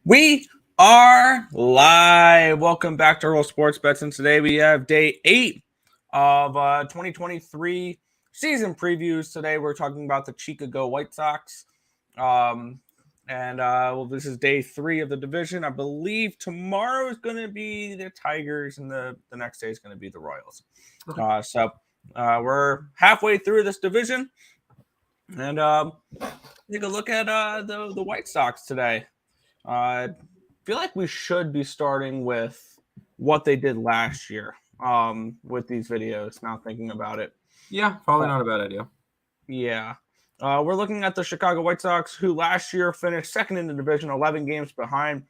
We are live. Welcome back to Earle Sports Bets, and today we have day 8 of 2023 season previews. Today we're talking about the Chicago White Sox, this is day 3 of the division. I believe tomorrow is going to be the Tigers, and the next day is going to be the Royals. We're halfway through this division, and take a look at the White Sox today. I feel like we should be starting with what they did last year with these videos, now thinking about it. Yeah, probably not a bad idea. Yeah. We're looking at the Chicago White Sox, who last year finished second in the division, 11 games behind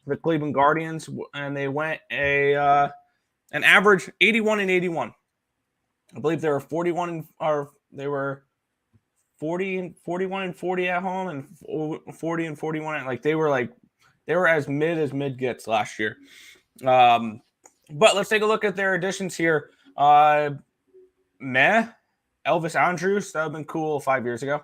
the Cleveland Guardians, and they went an average 81-81. I believe they were 41 and 40 at home and 40 and 41 at, they were as mid gets last year. But let's take a look at their additions here. Elvis Andrus, that would have been cool 5 years ago.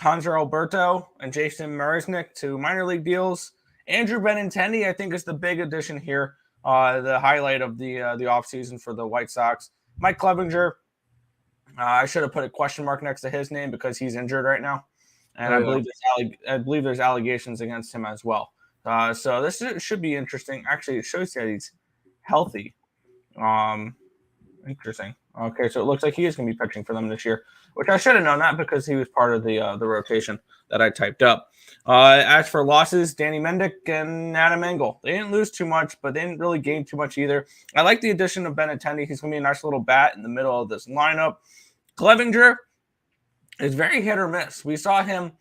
Hanser Alberto and Jason Marisnick to minor league deals. Andrew Benintendi, I think, is the big addition here. The highlight of the offseason for the White Sox. Mike Clevinger, I should have put a question mark next to his name because he's injured right now. And I believe there's allegations against him as well. So this should be interesting. Actually, it shows that he's healthy. Interesting. Okay, so it looks like he is going to be pitching for them this year, which I should have known that because he was part of the rotation that I typed up. As for losses, Danny Mendick and Adam Engel. They didn't lose too much, but they didn't really gain too much either. I like the addition of Benintendi. He's going to be a nice little bat in the middle of this lineup. Clevinger is very hit or miss. We saw him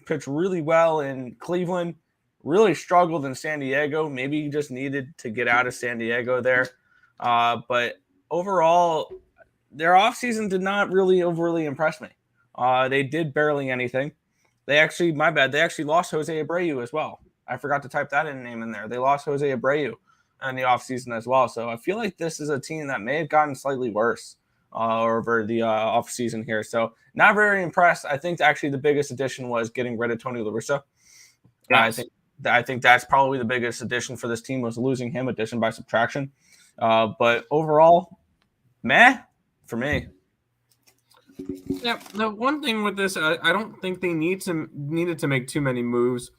pitch really well in Cleveland, really struggled in San Diego. Maybe he just needed to get out of San Diego there. But overall, their offseason did not really overly impress me. They did barely anything. They actually lost Jose Abreu as well. I forgot to type that name in there. They lost Jose Abreu in the offseason as well. So I feel like this is a team that may have gotten slightly worse over the offseason here. So not very impressed. I think actually the biggest addition was getting rid of Tony La Russa. Yes. I think that's probably the biggest addition for this team, was losing him, addition by subtraction. But overall, meh for me. Yeah, the one thing with this, I don't think they needed to make too many moves.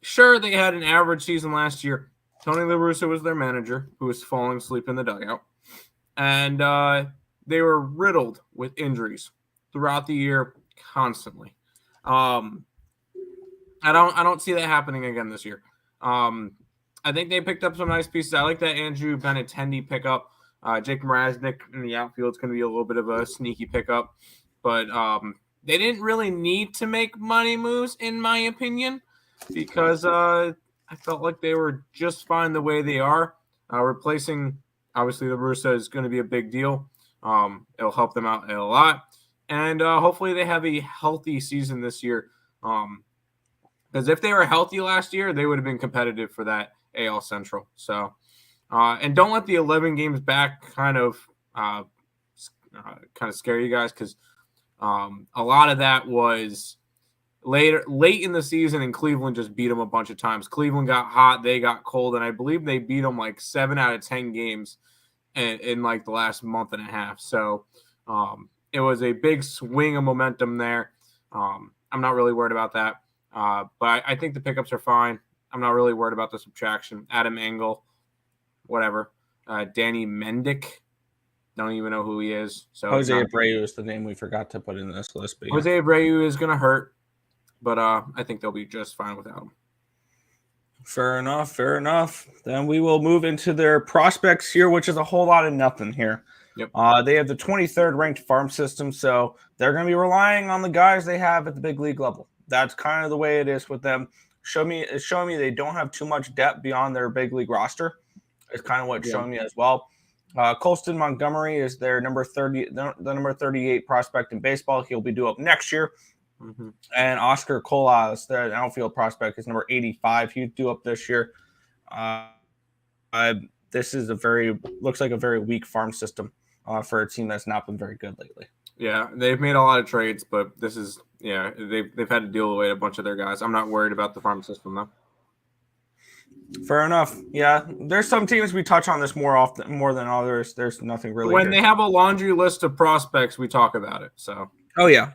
Sure, they had an average season last year. Tony La Russa was their manager, who was falling asleep in the dugout. And they were riddled with injuries throughout the year constantly. I don't see that happening again this year. I think they picked up some nice pieces. I like that Andrew Benintendi pickup. Jake Mrazek in the outfield is going to be a little bit of a sneaky pickup. But they didn't really need to make money moves, in my opinion, because I felt like they were just fine the way they are. Replacing, obviously, the Russa is going to be a big deal. It'll help them out a lot. And hopefully they have a healthy season this year. Because if they were healthy last year, they would have been competitive for that AL Central. So, and don't let the 11 games back kind of scare you guys, because a lot of that was late in the season, and Cleveland just beat them a bunch of times. Cleveland got hot, they got cold, and I believe they beat them like 7 out of 10 games in like the last month and a half. So it was a big swing of momentum there. I'm not really worried about that. But I think the pickups are fine. I'm not really worried about the subtraction. Adam Engel, whatever. Danny Mendick, don't even know who he is. So Jose Abreu is the name we forgot to put in this list. But yeah. Jose Abreu is going to hurt, but I think they'll be just fine without him. Fair enough. Then we will move into their prospects here, which is a whole lot of nothing here. Yep. They have the 23rd ranked farm system, so they're going to be relying on the guys they have at the big league level. That's kind of the way it is with them. It's showing me they don't have too much depth beyond their big league roster. It's kind of what's showing me as well. Colston Montgomery is their number 30, the number 38 prospect in baseball. He'll be due up next year. Mm-hmm. And Oscar Colas, their outfield prospect, is number 85. He's due up this year. This is looks like a very weak farm system for a team that's not been very good lately. Yeah, they've made a lot of trades, but this is Yeah, they've had to deal away a bunch of their guys. I'm not worried about the farm system though. Fair enough. Yeah, there's some teams we touch on this more than others. There's nothing really. When they have a laundry list of prospects, we talk about it. So. Oh yeah.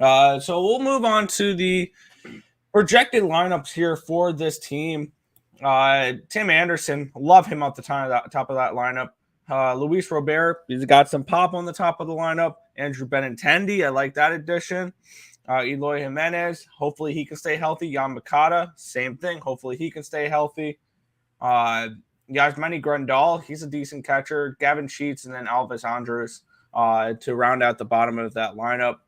So we'll move on to the projected lineups here for this team. Tim Anderson, love him at the top of that lineup. Luis Robert, he's got some pop on the top of the lineup. Andrew Benintendi, I like that addition. Eloy Jimenez, hopefully he can stay healthy. Jan Makata, same thing. Hopefully he can stay healthy. Yasmani Grandal, he's a decent catcher. Gavin Sheets, and then Alvis Andrews to round out the bottom of that lineup.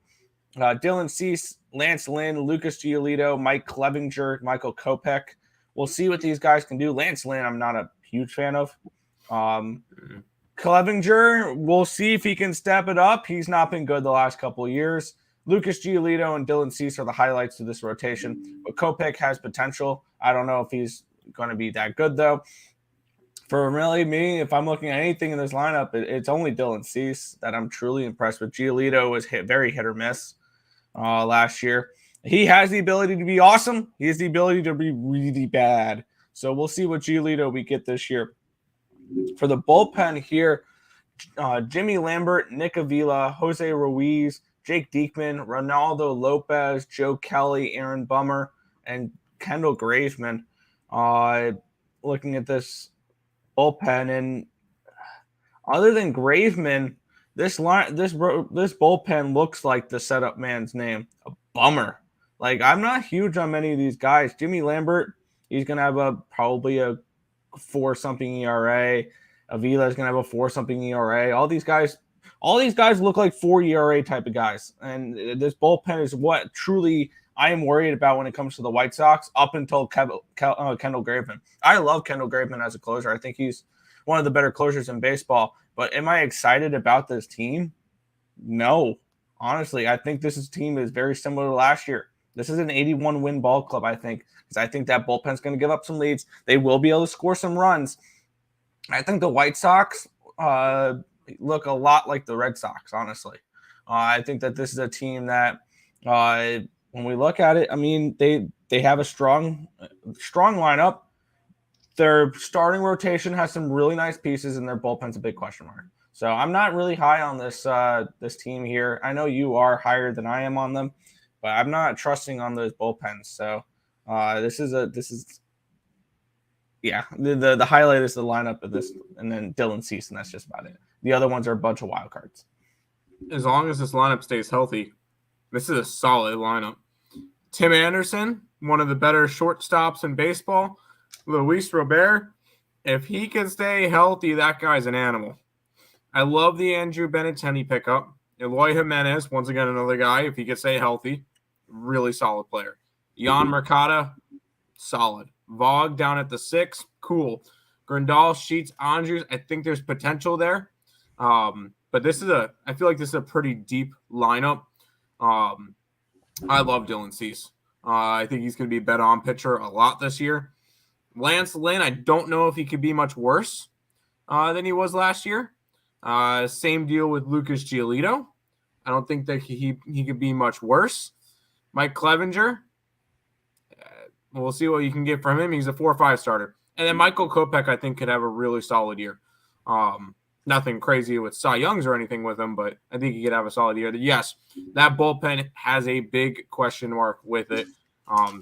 Dylan Cease, Lance Lynn, Lucas Giolito, Mike Clevinger, Michael Kopech. We'll see what these guys can do. Lance Lynn, I'm not a huge fan of. Clevinger, we'll see if he can step it up. He's not been good the last couple of years. Lucas Giolito and Dylan Cease are the highlights of this rotation. But Kopech has potential. I don't know if he's going to be that good, though. For really me, if I'm looking at anything in this lineup, it's only Dylan Cease that I'm truly impressed with. Giolito was very hit or miss last year. He has the ability to be awesome. He has the ability to be really bad. So we'll see what Giolito we get this year. For the bullpen here, Jimmy Lambert, Nick Avila, Jose Ruiz, Jake Diekman, Ronaldo Lopez, Joe Kelly, Aaron Bummer, and Kendall Graveman. Looking at this bullpen, and other than Graveman, this bullpen looks like the setup man's name. A bummer. Like, I'm not huge on many of these guys. Jimmy Lambert, he's gonna have probably a 4-something ERA. Avila's gonna have a 4-something ERA. All these guys look like 4 ERA type of guys. And this bullpen is what truly I am worried about when it comes to the White Sox up until Kendall Graveman. I love Kendall Graveman as a closer. I think he's one of the better closers in baseball. But am I excited about this team? No. Honestly, I think this team is very similar to last year. This is an 81-win ball club, I think, because I think that bullpen's going to give up some leads. They will be able to score some runs. I think the White Sox look a lot like the Red Sox, honestly. I think that this is a team that, when we look at it, I mean, they have a strong lineup. Their starting rotation has some really nice pieces, and their bullpen's a big question mark. So I'm not really high on this team here. I know you are higher than I am on them, but I'm not trusting on those bullpens. So this is the highlight is the lineup of this, and then Dylan Cease, and that's just about it. The other ones are a bunch of wild cards. As long as this lineup stays healthy, this is a solid lineup. Tim Anderson, one of the better shortstops in baseball. Luis Robert, if he can stay healthy, that guy's an animal. I love the Andrew Benintendi pickup. Eloy Jimenez, once again, another guy, if he can stay healthy, really solid player. Jan Mercado, solid. Vogue down at the 6, cool. Grandal, Sheets, Andrews, I think there's potential there. But I feel like this is a pretty deep lineup. I love Dylan Cease. I think he's going to be a bet-on pitcher a lot this year. Lance Lynn, I don't know if he could be much worse than he was last year. Same deal with Lucas Giolito. I don't think that he could be much worse. Mike Clevinger, we'll see what you can get from him. He's a 4-5 starter. And then Michael Kopech, I think, could have a really solid year. Nothing crazy with Cy Youngs or anything with him, but I think he could have a solid year. Yes, that bullpen has a big question mark with it.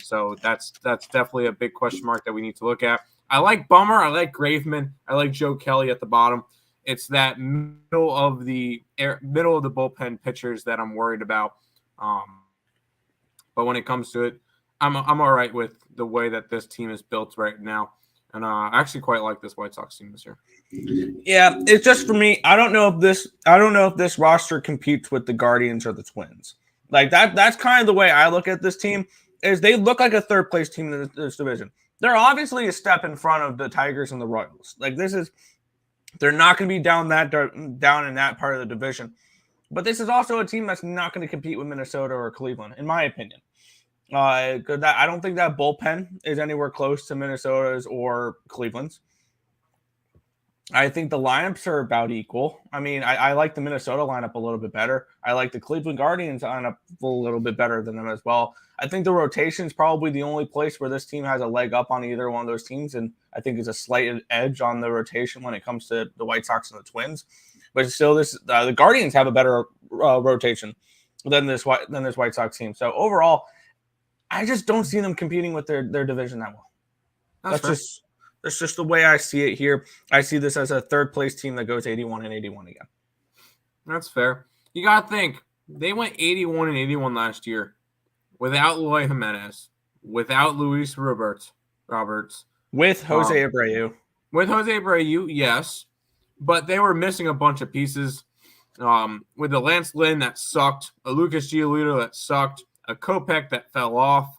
So that's definitely a big question mark that we need to look at. I like Bummer. I like Graveman. I like Joe Kelly at the bottom. It's that middle of the bullpen pitchers that I'm worried about. But when it comes to it, I'm all right with the way that this team is built right now. And I actually quite like this White Sox team this year. Yeah, it's just for me. I don't know if this roster competes with the Guardians or the Twins. Like that's kind of the way I look at this team. Is they look like a third place team in this division. They're obviously a step in front of the Tigers and the Royals. Like they're not going to be down in that part of the division. But this is also a team that's not going to compete with Minnesota or Cleveland, in my opinion. I don't think that bullpen is anywhere close to Minnesota's or Cleveland's. I think the lineups are about equal. I mean, I like the Minnesota lineup a little bit better. I like the Cleveland Guardians lineup a little bit better than them as well. I think the rotation is probably the only place where this team has a leg up on either one of those teams, and I think is a slight edge on the rotation when it comes to the White Sox and the Twins. But still, the Guardians have a better rotation than this White Sox team. So overall, I just don't see them competing with their division that well. That's just the way I see it here. I see this as a third place team that goes 81 and 81 again. That's fair. You got to think, they went 81 and 81 last year without Eloy Jimenez, without Luis Roberts, with Jose Abreu. With Jose Abreu, yes, but they were missing a bunch of pieces. With a Lance Lynn that sucked, a Lucas Giolito that sucked, a Kopech that fell off,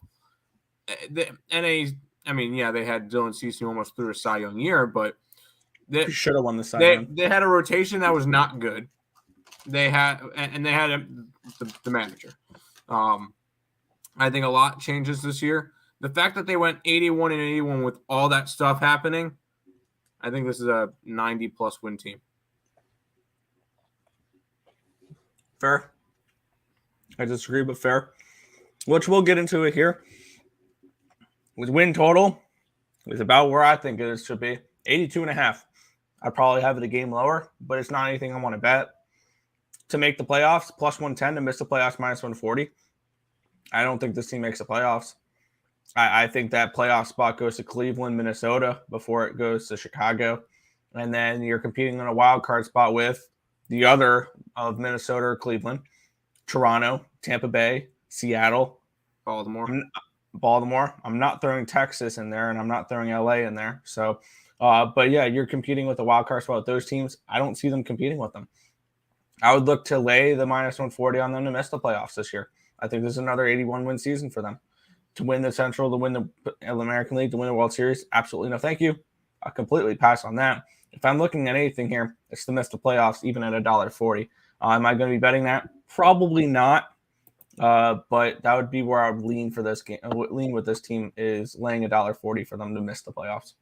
they had Dylan Cease who almost threw a Cy Young year, but they should have won the Cy Young. They had a rotation that was not good. They had the manager. I think a lot changes this year. The fact that they went 81 and 81 with all that stuff happening, I think this is a 90-plus win team. Fair. I disagree, but fair. Which we'll get into it here. With win total is about where I think it should be. 82.5. I'd probably have it a game lower, but it's not anything I want to bet. To make the playoffs, plus 110. To miss the playoffs, minus 140. I don't think this team makes the playoffs. I think that playoff spot goes to Cleveland, Minnesota before it goes to Chicago. And then you're competing on a wild card spot with the other of Minnesota or Cleveland, Toronto, Tampa Bay, Seattle, Baltimore. I'm not throwing Texas in there, and I'm not throwing LA in there. So, but yeah, you're competing with the wild card spot with those teams. I don't see them competing with them. I would look to lay the minus 140 on them to miss the playoffs this year. I think this is another 81-win season for them. To win the Central, to win the American League, to win the World Series, absolutely no thank you. I completely pass on that. If I'm looking at anything here, it's to miss the playoffs, even at $1.40. Am I going to be betting that? Probably not. But that would be where I would lean for this game. Lean with this team is laying $1.40 for them to miss the playoffs.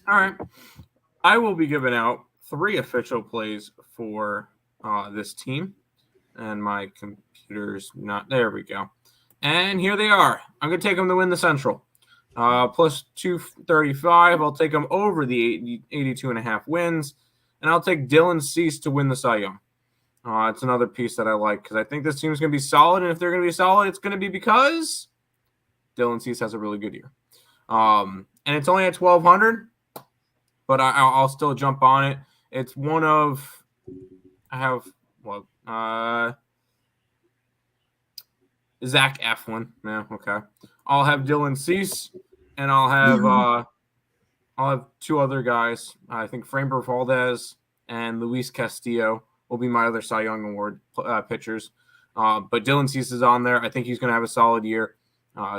All right, I will be giving out 3 official plays for this team, and my computer's not. There we go. And here they are. I'm going to take them to win the Central. Plus 235. I'll take them over the 82.5 wins. And I'll take Dylan Cease to win the Cy Young. It's another piece that I like because I think this team is going to be solid. And if they're going to be solid, it's going to be because Dylan Cease has a really good year. And it's only at 1,200, but I'll still jump on it. It's one of – I have Zach Eflin. Yeah, okay. I'll have Dylan Cease, and I'll have 2 other guys. I think Framber Valdez and Luis Castillo will be my other Cy Young Award pitchers. But Dylan Cease is on there. I think he's going to have a solid year.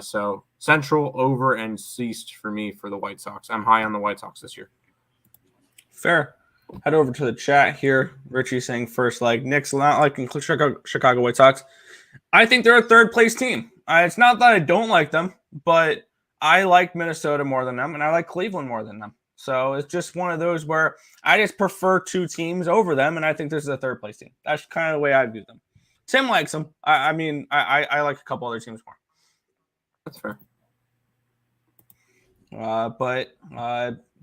So Central, over, and Cease for me for the White Sox. I'm high on the White Sox this year. Fair. Head over to the chat here. Richie saying first leg. Nick's not liking Chicago White Sox. I think they're a third-place team. It's not that I don't like them, but I like Minnesota more than them, and I like Cleveland more than them. So it's just one of those where I just prefer 2 teams over them, and I think this is a third-place team. That's kind of the way I view them. Tim likes them. I like a couple other teams more. That's fair. But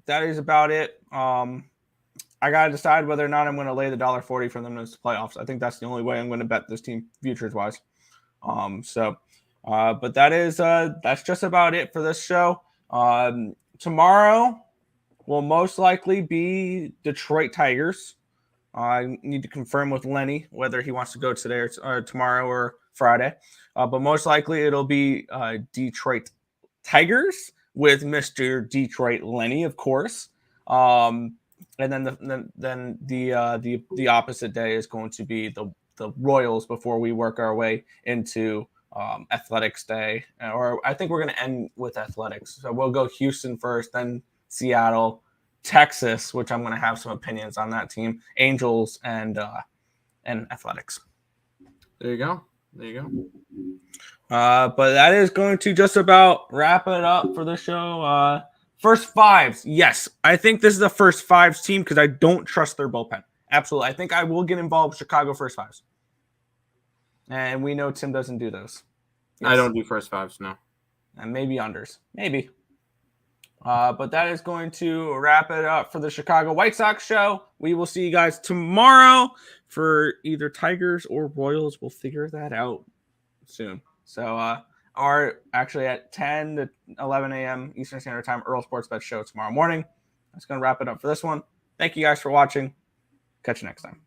that is about it. I got to decide whether or not I'm going to lay the $1.40 for them in the playoffs. I think that's the only way I'm going to bet this team futures-wise. But that's just about it for this show. Tomorrow will most likely be Detroit Tigers. I need to confirm with Lenny whether he wants to go today or tomorrow or Friday. But most likely it'll be Detroit Tigers with Mr. Detroit Lenny, of course. And then the opposite day is going to be the Royals before we work our way into Athletics Day. Or I think we're going to end with Athletics. So we'll go Houston first, then Seattle, Texas, which I'm going to have some opinions on that team, Angels, and Athletics. There you go. But that is going to just about wrap it up for the show. First fives, yes. I think this is the first fives team because I don't trust their bullpen. Absolutely. I think I will get involved with Chicago first fives. And we know Tim doesn't do those. Yes. I don't do first fives, no. And maybe unders. Maybe. But that is going to wrap it up for the Chicago White Sox show. We will see you guys tomorrow for either Tigers or Royals. We'll figure that out soon. So, or actually at 10 to 11 a.m. Eastern Standard Time, Earle Sports Bet show tomorrow morning. That's going to wrap it up for this one. Thank you guys for watching. Catch you next time.